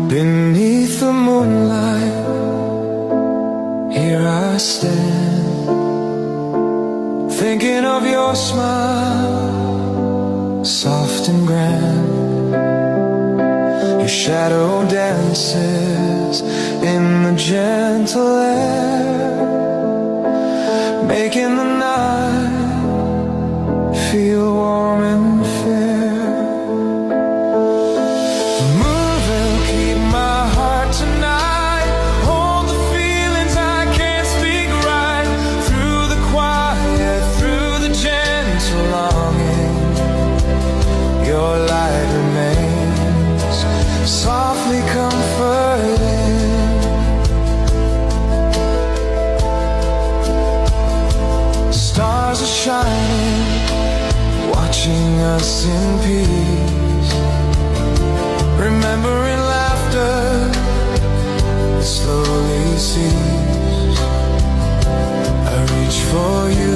Beneath the moonlight, here I stand, thinking of your smile, soft and grand. Your shadow dances in the gentle air, making the night feel warm and fair. Your light remains softly comforting. Stars are shining, watching us in peace, remembering laughter slowly cease. I reach for you.